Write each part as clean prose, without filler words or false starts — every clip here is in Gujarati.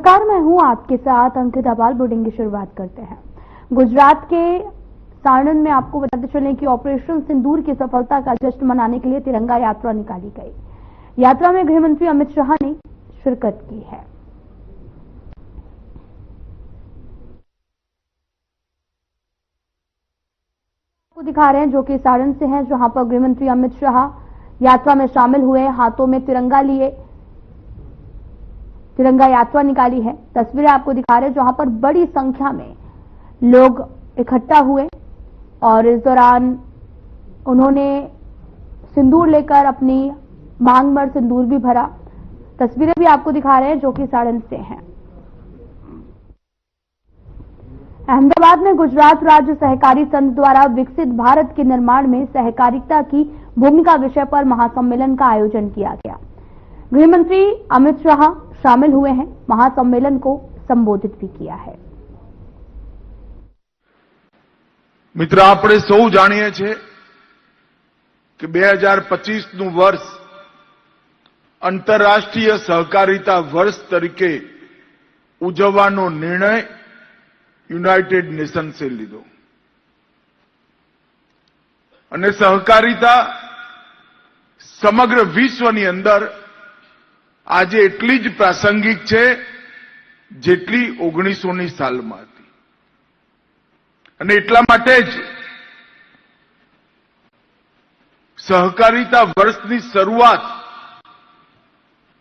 नमस्कार, मैं हूं आपके साथ अंकित अपाल। बुलेटिन की शुरुआत करते हैं। गुजरात के साणंद में आपको बताते चलें कि ऑपरेशन सिंदूर की सफलता का जश्न मनाने के लिए तिरंगा यात्रा निकाली गई। यात्रा में गृह मंत्री अमित शाह ने शिरकत की है। आपको दिखा रहे हैं जो कि साणंद से हैं, जहां पर गृह मंत्री अमित शाह यात्रा में शामिल हुए, हाथों में तिरंगा लिए तिरंगा यात्रा निकाली है। तस्वीरें आपको दिखा रहे हैं जहां पर बड़ी संख्या में लोग इकट्ठा हुए और इस दौरान उन्होंने सिंदूर लेकर अपनी मांग पर सिंदूर भी भरा। तस्वीरें भी आपको दिखा रहे हैं जो कि साणंद से हैं। अहमदाबाद में गुजरात राज्य सहकारी संघ द्वारा विकसित भारत के निर्माण में सहकारिता की भूमिका विषय पर महासम्मेलन का आयोजन किया गया। गृह मंत्री अमित शाह शामिल हुए हैं, महासम्मेलन को संबोधित भी किया है। मित्र, આપણે સૌ જાણીએ છીએ કે 2025નું વર્ષ આંતરરાષ્ટ્રીય સહકારિતા વર્ષ તરીકે ઉજવવાનો નિર્ણય યુનાઇટેડ નેશન્સે લીધો અને સહકારિતા સમગ્ર વિશ્વની અંદર આજે એટલી જ પ્રાસંગિક છે જેટલી 1900ની સાલમાં હતી અને એટલા માટે જ સહકારિતા વર્ષની શરૂઆત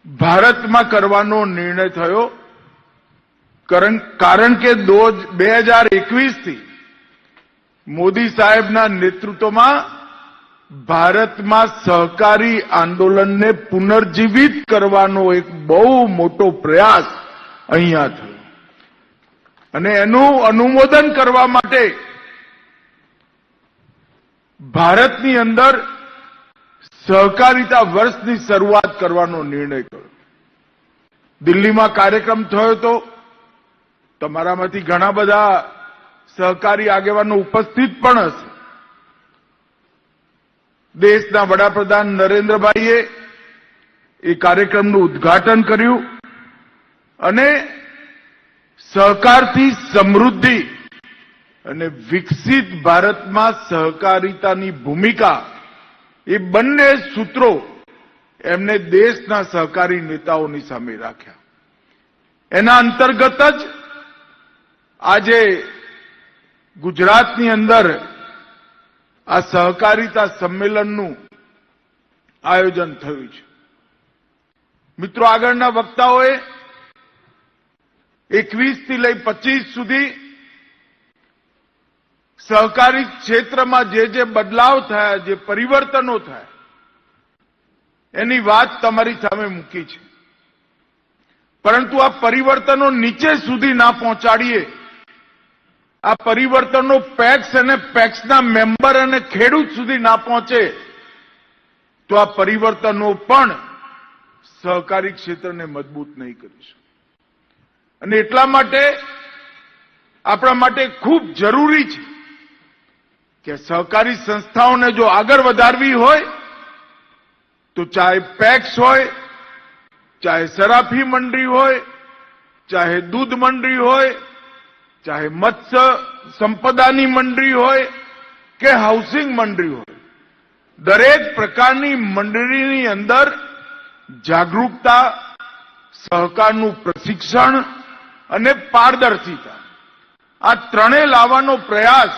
ભારતમાં કરવાનો નિર્ણય થયો, કારણ કે 2021થી મોદી સાહેબના નેતૃત્વમાં ભારતમાં સહકારી આંદોલનને પુનર્જીવિત કરવાનો એક બહુ મોટો પ્રયાસ અહીંયા થયો અને એનું અનુમોદન કરવા માટે ભારતની અંદર સહકારિતા વર્ષની શરૂઆત કરવાનો નિર્ણય કર્યો। દિલ્હીમાં કાર્યક્રમ થયો હતો, તમારામાંથી ઘણા બધા સહકારી આગેવાનો ઉપસ્થિત પણ હશે। દેશના વડાપ્રધાન નરેન્દ્રભાઈએ એ કાર્યક્રમનું ઉદ્ઘાટન કર્યું અને સહકારથી સમૃદ્ધિ અને વિકસિત ભારતમાં સહકારિતાની ભૂમિકા, એ બંને સૂત્રો એમને દેશના સહકારી નેતાઓની સામે રાખ્યા। એના અંતર્ગત જ આજે ગુજરાતની અંદર આ સહકારિતા સંમેલનનું આયોજન થયું છે। મિત્રો, આગળના વક્તાઓએ 21 થી લઈ 25 સુધી સહકારી ક્ષેત્રમાં જે બદલાવ થયા, જે પરિવર્તનો થયા, એની વાત તમારી સામે મૂકી છે। પરંતુ આ પરિવર્તનો નીચે સુધી ના પહોંચાડીએ, આ પરિવર્તનો પેક્સ અને પેક્સના મેમ્બર અને ખેડૂત સુધી ના પહોંચે તો આ પરિવર્તનો પણ સહકારી ક્ષેત્રને મજબૂત નહીં કરી શકે અને એટલા માટે આપણા માટે ખૂબ જરૂરી છે કે સહકારી સંસ્થાઓને જો આગળ વધારવી હોય તો ચાહે પેક્સ હોય, ચાહે સરાફી મંડળી હોય, ચાહે દૂધ મંડળી હોય, चाहे मत्स्य संपदानी मंडળી હોય કે હાઉસિંગ મંડળી હોય, દરેક પ્રકારની મંડળીની અંદર જાગૃતતા, સહકારનું પ્રશિક્ષણ અને પારદર્શિતા, આ ત્રણેય લાવવાનો પ્રયાસ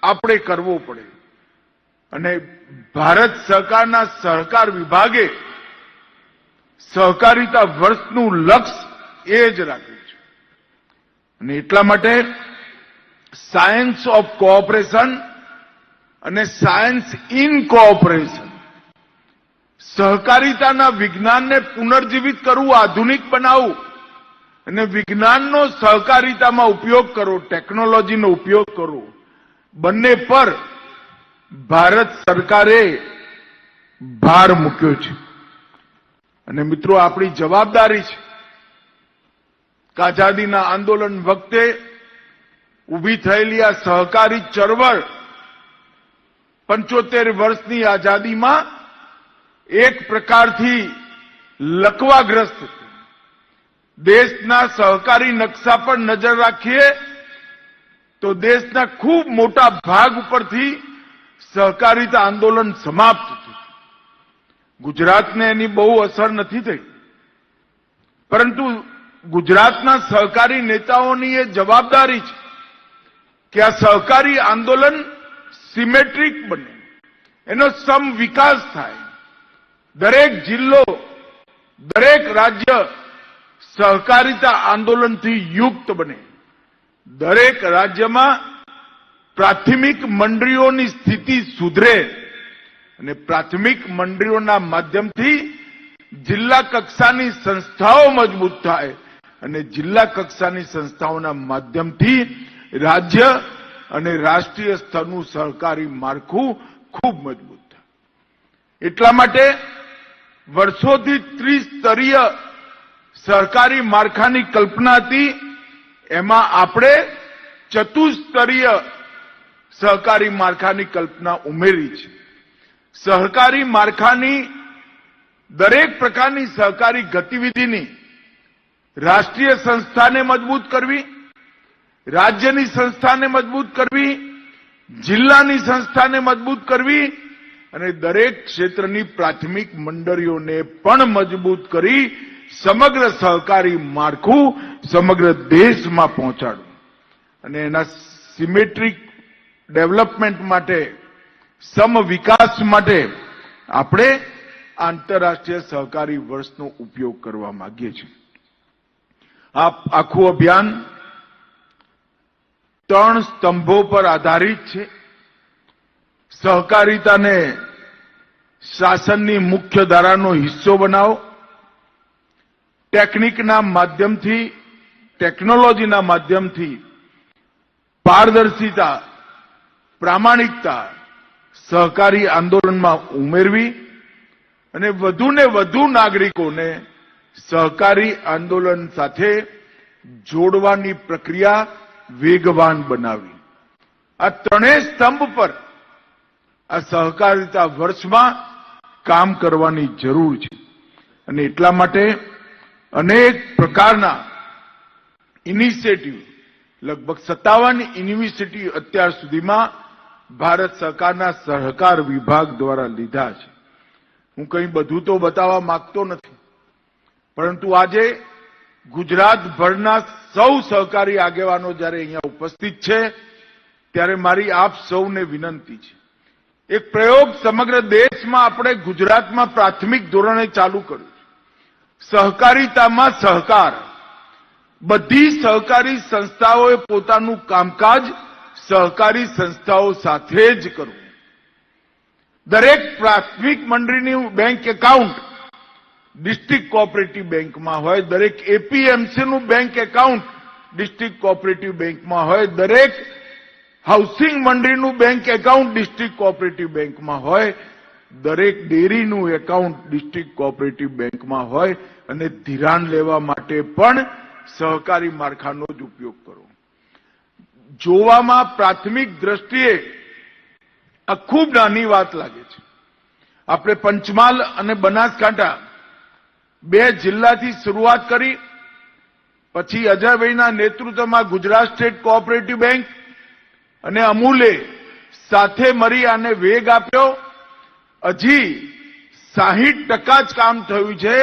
આપણે કરવો પડે અને ભારત સરકારના સહકાર વિભાગે સહકારિતા વર્ષનું લક્ષ્ય એ જ રાખ્યું અને એટલા માટે સાયન્સ ઓફ કોઓપરેશન અને સાયન્સ ઇન કોઓપરેશન, સહકારિતાના વિજ્ઞાનને પુનર્જીવિત કરવું, આધુનિક બનાવવું અને વિજ્ઞાનનો સહકારિતામાં ઉપયોગ કરવો, ટેકનોલોજીનો ઉપયોગ કરવો, બંને પર ભારત સરકારે ભાર મૂક્યો છે અને મિત્રો, આપણી જવાબદારી છે આઝાદીના આંદોલન વખતે ઉભી થયેલી આ સહકારી ચળવળ 75 વર્ષની આઝાદીમાં એક પ્રકારથી લકવાગ્રસ્ત હતી દેશના સહકારી નકશા પર નજર રાખીએ તો દેશના ખૂબ મોટા ભાગ ઉપરથી સહકારિતા આંદોલન સમાપ્ત થયું. ગુજરાતને એની બહુ અસર નથી થઈ, પરંતુ ગુજરાતના સહકારી નેતાઓની એ જવાબદારી છે કે આ સહકારી આંદોલન સિમેટ્રિક બને, એનો સમ વિકાસ થાય, દરેક જિલ્લો, દરેક રાજ્ય સહકારિતા આંદોલનથી યુક્ત બને, દરેક રાજ્યમાં પ્રાથમિક મંડળીઓની સ્થિતિ સુધરે અને પ્રાથમિક મંડળીઓના માધ્યમથી જિલ્લા કક્ષાની સંસ્થાઓ મજબૂત થાય અને જિલ્લા કક્ષાની સંસ્થાઓના માધ્યમથી રાજ્ય અને રાષ્ટ્રીય સ્તરનું સહકારી માળખું ખૂબ મજબૂત થાય. એટલા માટે વર્ષોથી ત્રિસ્તરીય સહકારી માળખાની કલ્પના હતી, એમાં આપણે ચતુસ્તરીય સહકારી માળખાની કલ્પના ઉમેરી છે. સહકારી માળખાની દરેક પ્રકારની સહકારી ગતિવિધિની રાષ્ટ્રીય સંસ્થાને મજબૂત કરવી, રાજ્યની સંસ્થાને મજબૂત કરવી, જિલ્લાની સંસ્થાને મજબૂત કરવી અને દરેક ક્ષેત્રની પ્રાથમિક મંડળીઓને પણ મજબૂત કરી સમગ્ર સહકારી માળખું સમગ્ર દેશમાં પહોંચાડવું અને એના સિમેટ્રિક ડેવલપમેન્ટ માટે, સમ વિકાસ માટે આપણે આંતરરાષ્ટ્રીય સહકારી વર્ષનો ઉપયોગ કરવા માંગીએ છીએ. આ આખું અભિયાન 3 સ્તંભો પર આધારિત છે. સહકારિતાને શાસનની મુખ્ય ધારાનો હિસ્સો બનાવો, ટેકનિકના માધ્યમથી, ટેકનોલોજીના માધ્યમથી પારદર્શિતા, પ્રામાણિકતા સહકારી આંદોલનમાં ઉમેરવી અને વધુને વધુ નાગરિકોને સહકારી આંદોલન સાથે જોડવાની પ્રક્રિયા વેગવાન બનાવી. આ ત્રણેય સ્તંભ પર આ સહકારિતા વર્ષમાં કામ કરવાની જરૂર છે અને એટલા માટે અનેક પ્રકારના ઇનિશિયેટિવ, લગભગ 57 ઇનિશિયેટિવ અત્યાર સુધીમાં ભારત સરકારના સહકાર વિભાગ દ્વારા લીધા છે. હું કંઈ બધું તો બતાવવા માંગતો નથી, પરંતુ આજે ગુજરાતભરના સૌ સહકારી આગેવાનો જ્યારે અહીંયા ઉપસ્થિત છે ત્યારે મારી આપ સૌને વિનંતી છે, એક પ્રયોગ સમગ્ર દેશમાં આપણે ગુજરાતમાં પ્રાથમિક ધોરણે ચાલુ કર્યું છે. સહકારિતામાં સહકાર. બધી સહકારી સંસ્થાઓએ પોતાનું કામકાજ સહકારી સંસ્થાઓ સાથે જ કરવું. દરેક પ્રાથમિક મંડળીનું બેંક એકાઉન્ટ ડિસ્ટ્રિક્ટ કોઓપરેટિવ બેંકમાં હોય, દરેક એપીએમસીનું બેંક એકાઉન્ટ ડિસ્ટ્રિક્ટ કોઓપરેટિવ બેંકમાં હોય, દરેક હાઉસિંગ મંડળીનું બેંક એકાઉન્ટ ડિસ્ટ્રિક્ટ કોઓપરેટિવ બેંકમાં હોય, દરેક ડેરીનું એકાઉન્ટ ડિસ્ટ્રિક્ટ કોઓપરેટિવ બેંકમાં હોય અને ધિરાણ લેવા માટે પણ સહકારી માળખાનો જ ઉપયોગ કરો. જોવામાં પ્રાથમિક દ્રષ્ટિએ આ ખૂબ નાની વાત લાગે છે. આપણે પંચમહાલ અને બનાસકાંઠા 2 જિલ્લાથી શરૂઆત કરી, પછી અજયભાઈના નેતૃત્વમાં ગુજરાત સ્ટેટ કોઓપરેટિવ બેંક અને અમૂલે સાથે મળી આને વેગ આપ્યો. હજી 60% જ કામ થયું છે,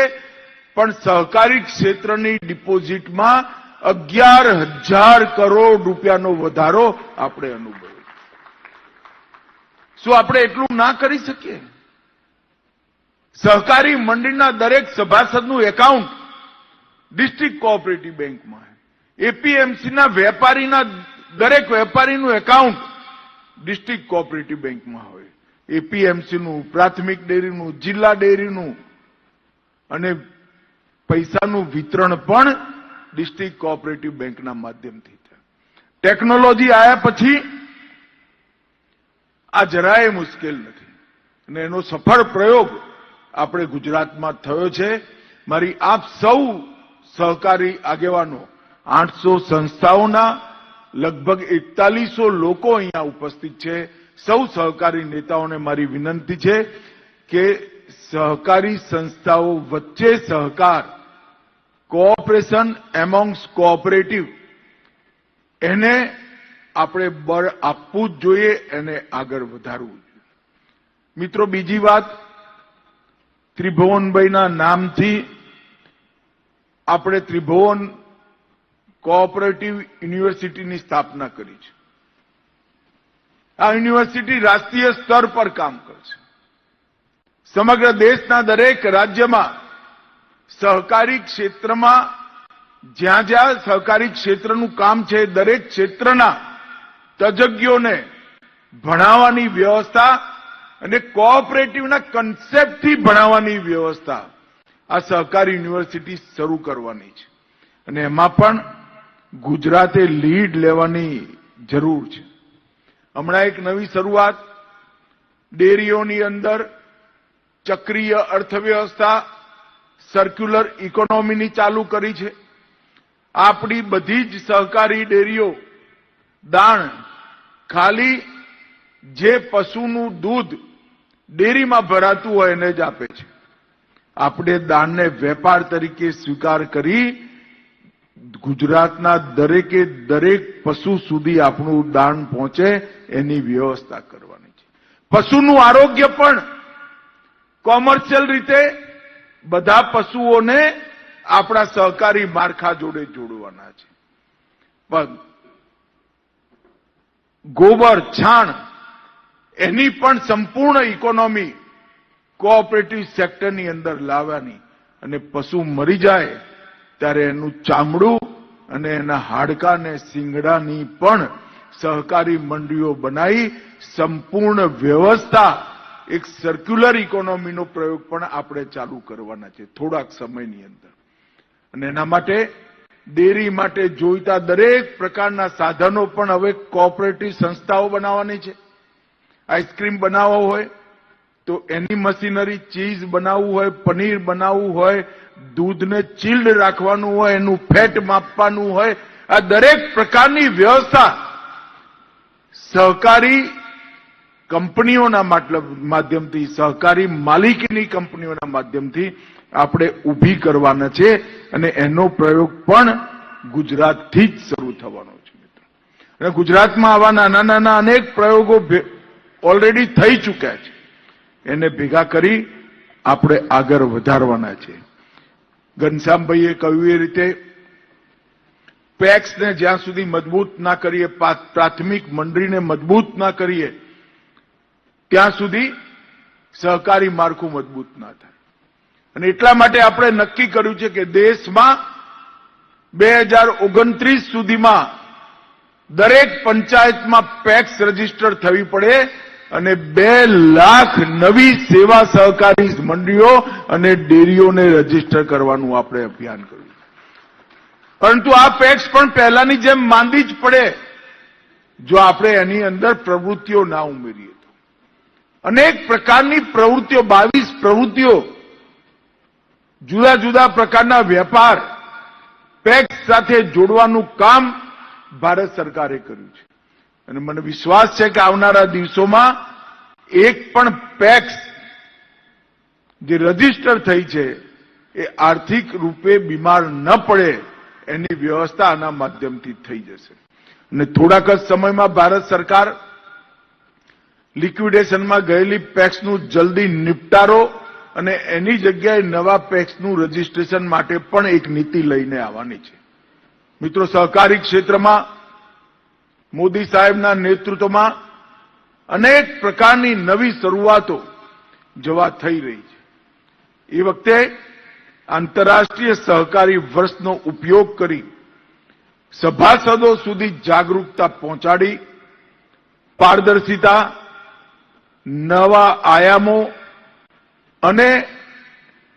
પણ સહકારી ક્ષેત્રની ડિપોઝિટમાં 11,000 કરોડ રૂપિયાનો વધારો આપણે અનુભવ્યો. શું આપણે એટલું ના કરી શકીએ? સહકારી મંડળીના દરેક સભાસદનું એકાઉન્ટ ડિસ્ટ્રિક્ટ કોઓપરેટિવ બેંકમાં, એપીએમસીના વેપારીના દરેક વેપારીનું એકાઉન્ટ ડિસ્ટ્રિક્ટ કોઓપરેટિવ બેંકમાં હોય, એપીએમસીનું, પ્રાથમિક ડેરીનું, જિલ્લા ડેરીનું અને પૈસાનું વિતરણ પણ ડિસ્ટ્રિક્ટ કોઓપરેટિવ બેંકના માધ્યમથી થાય. ટેકનોલોજી આવ્યા પછી આ જરાય મુશ્કેલ નથી અને એનો સફળ પ્રયોગ આપણે ગુજરાતમાં થયો છે. મારી આપ સૌ સહકારી આગેવાનો, 800 સંસ્થાઓના લગભગ 4100 લોકો અહીંયા ઉપસ્થિત છે. સૌ સહકારી નેતાઓને મારી વિનંતી છે કે સહકારી સંસ્થાઓ વચ્ચે સહકાર કોઓપરેશન એમોંગ્સ કોઓપરેટિવ એને આપણે બળ આપવું જ જોઈએ, એને આગળ વધારવું જોઈએ. મિત્રો, બીજી વાત, ત્રિભુવનભાઈના નામથી આપણે ત્રિભુવન કોઓપરેટિવ યુનિવર્સિટીની સ્થાપના કરી છે. આ યુનિવર્સિટી રાષ્ટ્રીય સ્તર પર કામ કરશે. સમગ્ર દેશના દરેક રાજ્યમાં સહકારી ક્ષેત્રમાં જ્યાં જ્યાં સહકારી ક્ષેત્રનું કામ છે, દરેક ક્ષેત્રના તજજ્ઞોને ભણાવવાની વ્યવસ્થા અને કોઓપરેટિવના કન્સેપ્ટથી ભણાવવાની વ્યવસ્થા આ સહકારી યુનિવર્સિટી શરૂ કરવાની છે. અને એમાં પણ ગુજરાતે લીડ લેવાની જરૂર છે. હમણાં એક નવી શરૂઆત ડેરીઓની અંદર ચક્રીય અર્થવ્યવસ્થા, સર્ક્યુલર ઇકોનોમીની ચાલુ કરી છે. આપણી બધી જ સહકારી ડેરીઓ દાણ ખાલી જે પશુનું દૂધ ડેરીમાં ભરાતું હોય એને જ આપે છે. આપણે દાણને વેપાર તરીકે સ્વીકાર કરી ગુજરાતના દરેકે દરેક પશુ સુધી આપણું દાણ પહોંચે એની વ્યવસ્થા કરવાની છે. પશુનું આરોગ્ય પણ કોમર્શિયલ રીતે બધા પશુઓને આપણા સહકારી માળખા જોડે જોડવાના છે. પણ ગોબર, છાણ એની પણ સંપૂર્ણ ઇકોનોમી કોઓપરેટિવ સેક્ટરની અંદર લાવવાની અને પશુ મરી જાય ત્યારે એનું ચામડું અને એના હાડકા અને શિંગડાની પણ સહકારી મંડળીઓ બનાવી સંપૂર્ણ વ્યવસ્થા, એક સર્ક્યુલર ઇકોનોમીનો પ્રયોગ પણ આપણે ચાલુ કરવાના છે થોડાક સમયની અંદર. અને એના માટે ડેરી માટે જોઈતા દરેક પ્રકારના સાધનો પણ હવે કોઓપરેટિવ સંસ્થાઓ બનાવવાની છે. આઈસ્ક્રીમ બનાવવો હોય તો એની મશીનરી, ચીઝ બનાવવું હોય, પનીર બનાવવું હોય, દૂધને ચિલ્ડ રાખવાનું હોય, એનું ફેટ માપવાનું હોય, આ દરેક પ્રકારની વ્યવસ્થા સહકારી કંપનીઓના માધ્યમથી, સહકારી માલિકીની કંપનીઓના માધ્યમથી આપણે ઊભી કરવાના છે. અને એનો પ્રયોગ પણ ગુજરાતથી જ શરૂ થવાનો છે મિત્રો. અને ગુજરાતમાં આવા નાના નાના અનેક પ્રયોગો ઓલરેડી થઈ ચૂક્યા છે. એને ભેગા કરી આપણે આગળ વધારવાના છે. ઘનશ્યામભાઈએ કહ્યું એ રીતે પેક્સને જ્યાં સુધી મજબૂત ના કરીએ, પ્રાથમિક મંડળીને મજબૂત ના કરીએ ત્યાં સુધી સહકારી માળખું મજબૂત ના થાય. અને એટલા માટે આપણે નક્કી કર્યું છે કે દેશમાં 2029 સુધીમાં દરેક પંચાયતમાં પેક્સ રજીસ્ટર થવી પડે અને 2 લાખ નવી સેવા સહકારી મંડળીઓ અને ડેરીઓને રજીસ્ટર કરવાનું આપણે અભિયાન કર્યું. પરંતુ આ પેક્સ પણ પહેલાની જેમ માંદી જ પડે જો આપણે એની અંદર પ્રવૃત્તિઓ ના ઉમેરીએ તો. અનેક પ્રકારની પ્રવૃત્તિઓ, 22 પ્રવૃત્તિઓ, જુદા જુદા પ્રકારના વેપાર પેક્સ સાથે જોડવાનું કામ ભારત સરકારે કર્યું છે. અને મને વિશ્વાસ છે કે આવનારા દિવસોમાં એક પણ પેક્સ જે રજીસ્ટર થઈ છે એ આર્થિક રૂપે બીમાર ન પડે એની વ્યવસ્થા આના માધ્યમથી થઈ જશે. અને થોડાક જ સમયમાં ભારત સરકાર લિક્વિડેશનમાં ગયેલી પેક્સનું જલ્દી નિપટારો અને એની જગ્યાએ નવા પેક્સનું રજીસ્ટ્રેશન માટે પણ એક નીતિ લઈને આવવાની છે. મિત્રો, સહકારી ક્ષેત્રમાં મોદી સાહેબના નેતૃત્વમાં અનેક પ્રકારની નવી શરૂઆતો જવા થઈ રહી છે. એ વખતે આંતરરાષ્ટ્રીય સહકારી વર્ષનો ઉપયોગ કરી સભાસદો સુધી જાગૃતતા પહોંચાડી પારદર્શિતા, નવા આયામો અને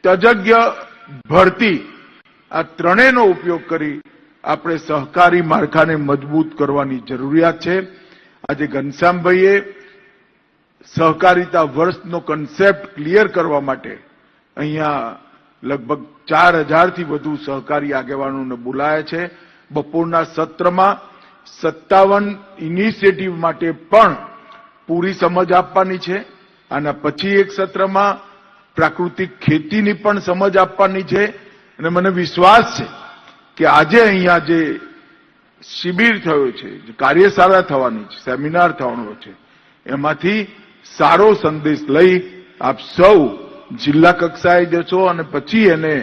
તજજ્ઞ ભરતી આ ત્રણેયનો ઉપયોગ કરી આપણે સહકારી માળખાને મજબૂત કરવાની જરૂરિયાત છે. આજે ઘનશ્યામભાઈએ સહકારિતા વર્ષનો કન્સેપ્ટ ક્લિયર કરવા માટે અહીંયા લગભગ 4000થી વધુ સહકારી આગેવાનોને બોલાયા છે. બપોરના સત્રમાં 57 ઇનિશિયેટિવ માટે પણ પૂરી સમજ આપવાની છે. આના પછી એક સત્રમાં પ્રાકૃતિક ખેતીની પણ સમજ આપવાની છે અને મને વિશ્વાસ છે કે આજે અહીંયા જે શિબિર થયો છે, જે કાર્યશાળા થવાની છે, સેમિનાર થવાનો છે, એમાંથી સારો સંદેશ લઈ આપ સૌ જિલ્લા કક્ષાએ જશો અને પછી એને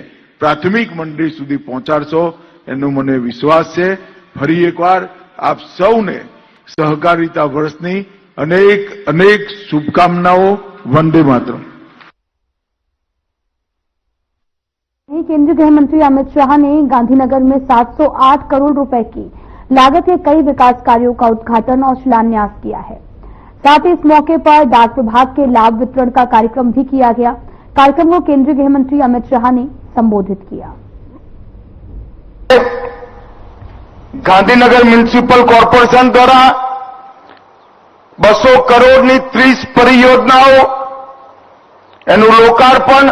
પ્રાથમિક મંડળી સુધી પહોંચાડશો એનો મને વિશ્વાસ છે. ફરી એકવાર આપ સૌને સહકારિતા વર્ષની અનેક અનેક શુભકામનાઓ. वंदे मातरम. केंद्रीय गृह मंत्री अमित शाह ने गांधीनगर में 708 करोड़ रुपए की लागत के कई विकास कार्यों का उद्घाटन और शिलान्यास किया है. साथ ही इस मौके पर डाक विभाग के लाभ वितरण का कार्यक्रम भी किया गया. कार्यक्रम को केंद्रीय गृह मंत्री अमित शाह ने संबोधित किया. गांधीनगर म्युनिसिपल कॉर्पोरेशन द्वारा 200 કરોડની 30 પરિયોજનાઓ એનું લોકાર્પણ,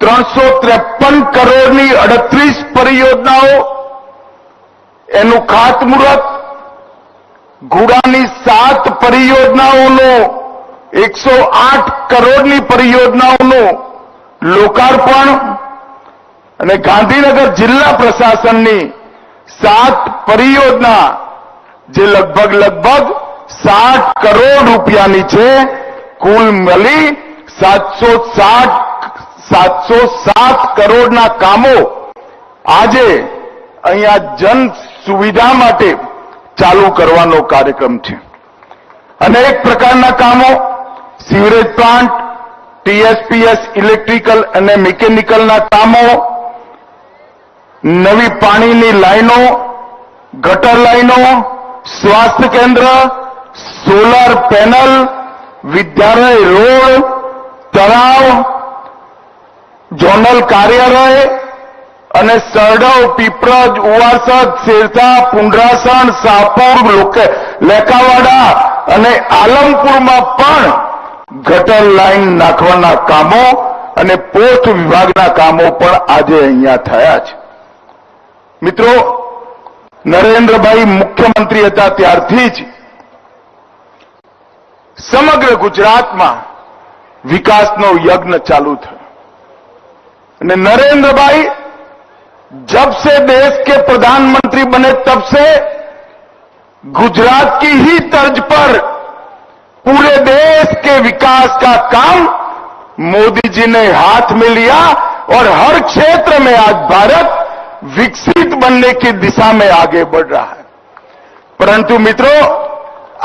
353 કરોડની 38 પરિયોજનાઓ એનું ખાતમુહૂર્ત, ઘોડાની 7 પરિયોજનાઓનું 108 કરોડની પરિયોજનાઓનું લોકાર્પણ અને ગાંધીનગર જિલ્લા પ્રશાસનની 7 પરિયોજના જે લગભગ 60 કરોડ રૂપિયાની છે, કુલ મળી 707 કરોડના કામો આજે અહીંયા જન સુવિધા માટે ચાલુ કરવાનો કાર્યક્રમ છે. અનેક પ્રકારના કામો, સીવરેજ પ્લાન્ટ, ટીએસપીએસ ઇલેક્ટ્રિકલ અને મિકેનિકલના કામો, નવી પાણીની લાઈનો, ગટર લાઈનો, સ્વાસ્થ્ય કેન્દ્ર, સોલાર પેનલ, વિદ્યાલય રોડ, તળાવ, ઝોનલ કાર્યાલય અને સરડવ, પીપરજ, ઉવાસદ, શેરથા, પુંડરાસણ, શાહપુર, લેકાવાડા અને આલમપુરમાં પણ ગટર લાઈન નાખવાના કામો અને પોસ્ટ વિભાગના કામો પણ આજે અહીંયા થયા છે. મિત્રો, નરેન્દ્રભાઈ મુખ્યમંત્રી હતા ત્યારથી જ સમગ્ર ગુજરાતમાં વિકાસનો યજ્ઞ ચાલુ થયો અને नरेंद्र जब से देश के प्रधानमंत्री बने तब से गुजरात की ही तर्ज पर पूरे देश के विकास का काम मोदी जी ने हाथ में लिया और हर क्षेत्र में आज भारत विकसित बनने की दिशा में आगे बढ़ रहा है. परंतु मित्रों,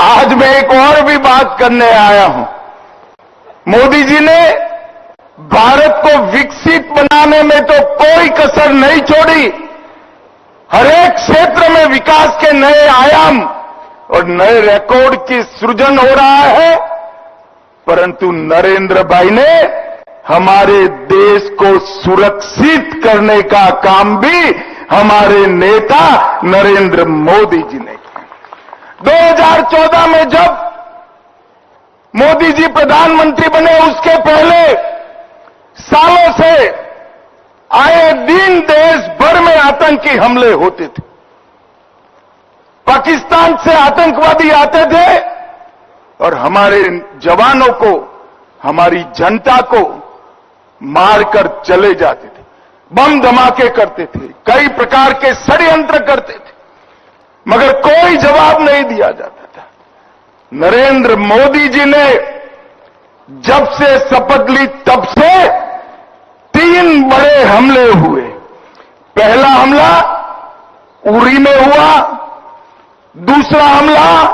आज मैं एक और भी बात करने आया हूं. मोदी जी ने भारत को विकसित बनाने में तो कोई कसर नहीं छोड़ी. हर एक क्षेत्र में विकास के नए आयाम और नए रिकॉर्ड की सृजन हो रहा है. परंतु नरेंद्र भाई ने हमारे देश को सुरक्षित करने का काम भी हमारे नेता नरेंद्र मोदी जी ने किया. 2014 में जब मोदी जी प्रधानमंत्री बने, उसके पहले सालों से आए दिन देश भर में आतंकी हमले होते थे. पाकिस्तान से आतंकवादी आते थे और हमारे जवानों को, हमारी जनता को मारकर चले जाते थे, बम धमाके करते थे, कई प्रकार के षड्यंत्र करते थे, मगर कोई जवाब नहीं दिया जाता था. नरेंद्र मोदी जी ने जब से शपथ ली तब से 3 बड़े हमले हुए. पहला हमला उरी में हुआ, दूसरा हमला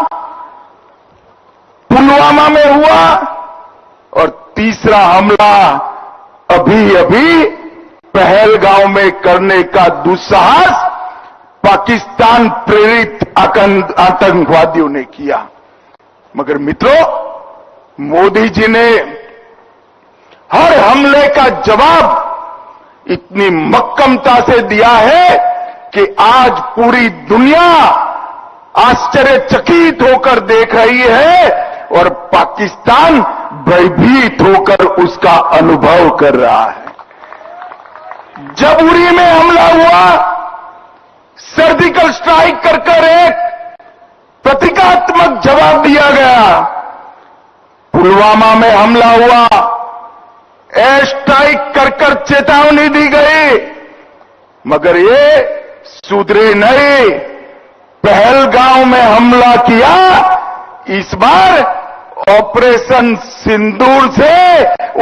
पुलवामा में हुआ और तीसरा हमला अभी पहलगांव में करने का दुस्साहस पाकिस्तान प्रेरित आतंकवादियों ने किया. मगर मित्रों, मोदी जी ने हर हमले का जवाब इतनी मक्कमता से दिया है कि आज पूरी दुनिया आश्चर्यचकित होकर देख रही है और पाकिस्तान भयभीत होकर उसका अनुभव कर रहा है. जब उरी में हमला हुआ, सर्जिकल स्ट्राइक कर एक प्रतीकात्मक जवाब दिया गया. पुलवामा में हमला हुआ, एयर स्ट्राइक कर कर चेतावनी दी गई, मगर ये सुधरे नहीं। पहलगांव में हमला किया, इस बार ऑपरेशन सिंदूर से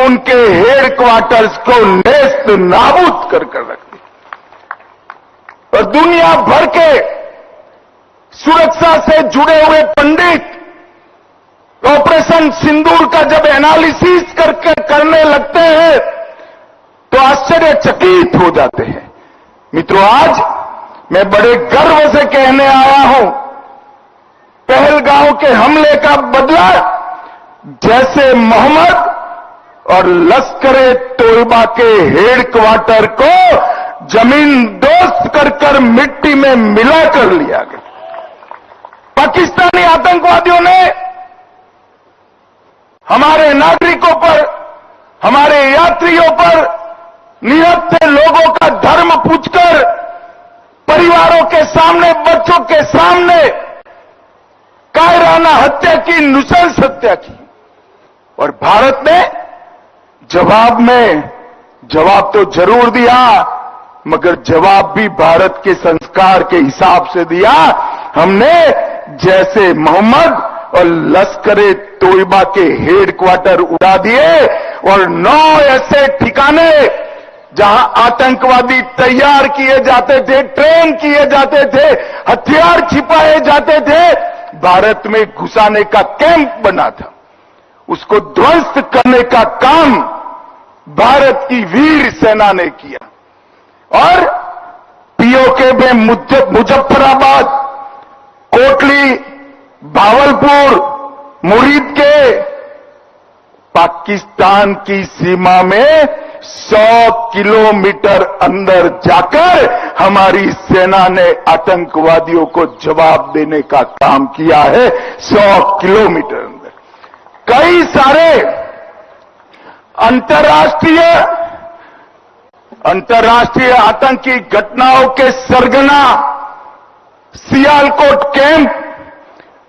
उनके हेडक्वार्टर्स को नेस्त नाबूद कर रख दिया। और दुनिया भर के सुरक्षा से जुड़े हुए पंडित ऑपरेशन सिंदूर का जब एनालिसिस करने लगते हैं तो आश्चर्यचकित हो जाते हैं। मित्रों, आज मैं बड़े गर्व से कहने आया हूं, पहलगांव के हमले का बदला जैसे मोहम्मद और लश्कर-ए तोयबा के हेडक्वार्टर को जमीन दोस्त कर मिट्टी में मिलाकर लिया गया। पाकिस्तानी आतंकवादियों ने हमारे नागरिकों पर, हमारे यात्रियों पर, निहत्थे लोगों का धर्म पूछकर, परिवारों के सामने, बच्चों के सामने कायराना हत्या की, नृशंस हत्या की। और भारत ने जवाब तो जरूर दिया, मगर जवाब भी भारत के संस्कार के हिसाब से दिया। हमने जैसे मोहम्मद और लश्कर-ए तोयबा के हेडक्वार्टर उड़ा दिए और 9 ऐसे ठिकाने जहां आतंकवादी तैयार किए जाते थे, ट्रेन किए जाते थे, हथियार छिपाए जाते थे, भारत में घुसाने का कैंप बना था, उसको ध्वस्त करने का काम भारत की वीर सेना ने किया। और पीओके में मुजफ्फराबाद, कोटली, भावलपुर, मुरीद के पाकिस्तान की सीमा में 100 किलोमीटर अंदर जाकर हमारी सेना ने आतंकवादियों को जवाब देने का काम किया है। 100 किलोमीटर अंदर कई सारे अंतर्राष्ट्रीय आतंकी घटनाओं के सरगना सियालकोट कैंप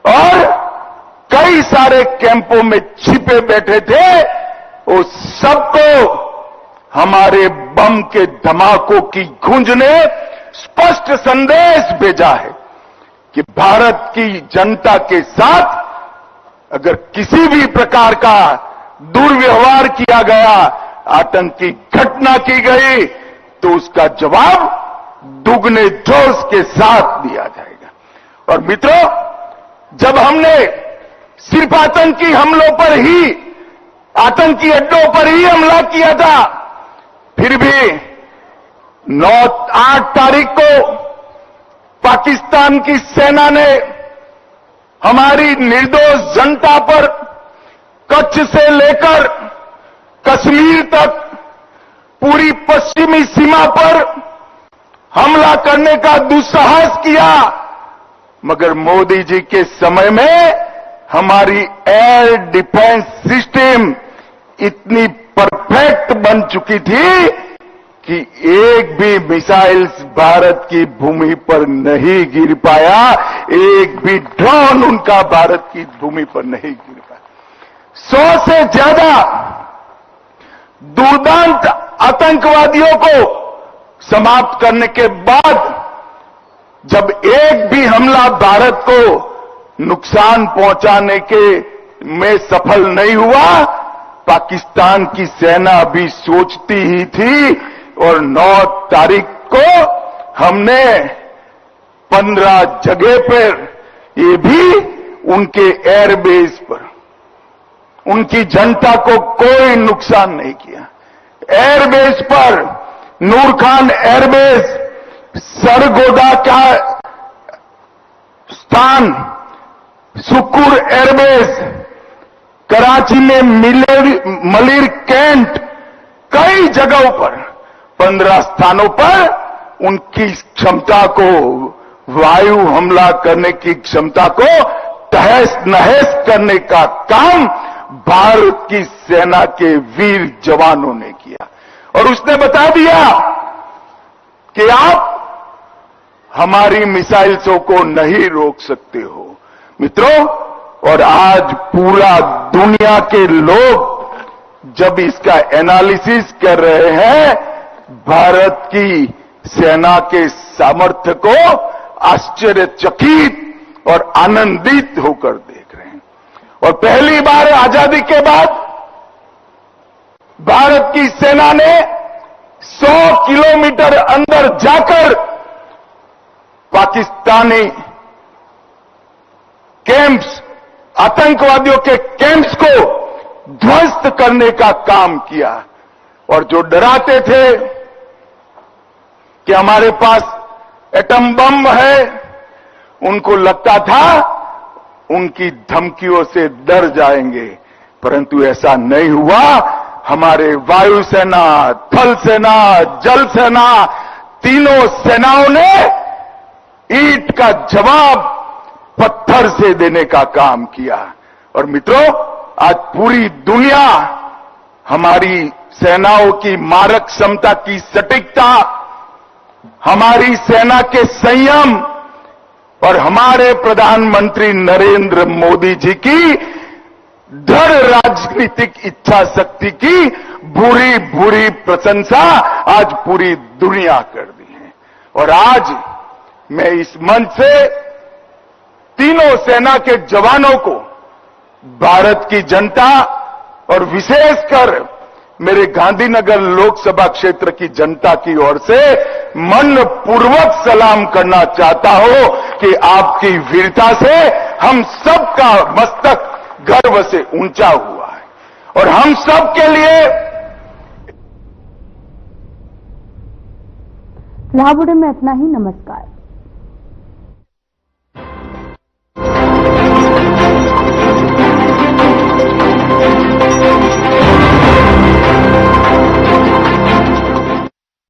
और कई सारे कैंपों में छिपे बैठे थे, वो सबको हमारे बम के धमाकों की गूंज ने स्पष्ट संदेश भेजा है कि भारत की जनता के साथ अगर किसी भी प्रकार का दुर्व्यवहार किया गया, आतंकी घटना की गई, तो उसका जवाब दुगने जोश के साथ दिया जाएगा। और मित्रों, जब हमने सिर्फ आतंकी हमलों पर ही, आतंकी अड्डों पर ही हमला किया था, फिर भी 8 तारीख को पाकिस्तान की सेना ने हमारी निर्दोष जनता पर कच्छ से लेकर कश्मीर तक पूरी पश्चिमी सीमा पर हमला करने का दुस्साहस किया, मगर मोदी जी के समय में हमारी एयर डिफेंस सिस्टम इतनी परफेक्ट बन चुकी थी कि एक भी मिसाइल्स भारत की भूमि पर नहीं गिर पाया, एक भी ड्रोन उनका भारत की भूमि पर नहीं गिर पाया। 100 से ज्यादा दुर्दांत आतंकवादियों को समाप्त करने के बाद जब एक भी हमला भारत को नुकसान पहुंचाने के में सफल नहीं हुआ, पाकिस्तान की सेना अभी सोचती ही थी। और 9 तारीख को हमने 15 जगह पर, ये भी उनके एयरबेस पर, उनकी जनता को कोई नुकसान नहीं किया। एयरबेस पर नूर खान एयरबेस, सरगोदा का स्थान, सुकुर एयरबेस, कराची में मलिर कैंट, कई जगहों पर 15 स्थानों पर उनकी क्षमता को, वायु हमला करने की क्षमता को तहस नहस करने का काम भारत की सेना के वीर जवानों ने किया। और उसने बता दिया कि आप हमारी मिसाइल्सों को नहीं रोक सकते हो। मित्रों, और आज पूरा दुनिया के लोग जब इसका एनालिसिस कर रहे हैं, भारत की सेना के सामर्थ्य को आश्चर्यचकित और आनंदित होकर देख रहे हैं। और पहली बार आजादी के बाद भारत की सेना ने 100 किलोमीटर अंदर जाकर पाकिस्तानी कैंप्स, आतंकवादियों के कैंप्स को ध्वस्त करने का काम किया। और जो डराते थे कि हमारे पास एटम बम है, उनको लगता था उनकी धमकियों से डर जाएंगे, परंतु ऐसा नहीं हुआ। हमारे वायुसेना, थल सेना, जल सेना, तीनों सेनाओं ने ईंट का जवाब पत्थर से देने का काम किया। और मित्रों, आज पूरी दुनिया हमारी सेनाओं की मारक क्षमता की सटीकता, हमारी सेना के संयम और हमारे प्रधानमंत्री नरेंद्र मोदी जी की दृढ़ राजनीतिक इच्छा शक्ति की बुरी बुरी प्रशंसा आज पूरी दुनिया कर दी है। और आज मैं इस मंच से तीनों सेना के जवानों को, भारत की जनता और विशेषकर मेरे गांधीनगर लोकसभा क्षेत्र की जनता की ओर से मन पूर्वक सलाम करना चाहता हूं कि आपकी वीरता से हम सबका मस्तक गर्व से ऊंचा हुआ है। और हम सब के लिए फिलहाल बुलेटिन में इतना ही। नमस्कार।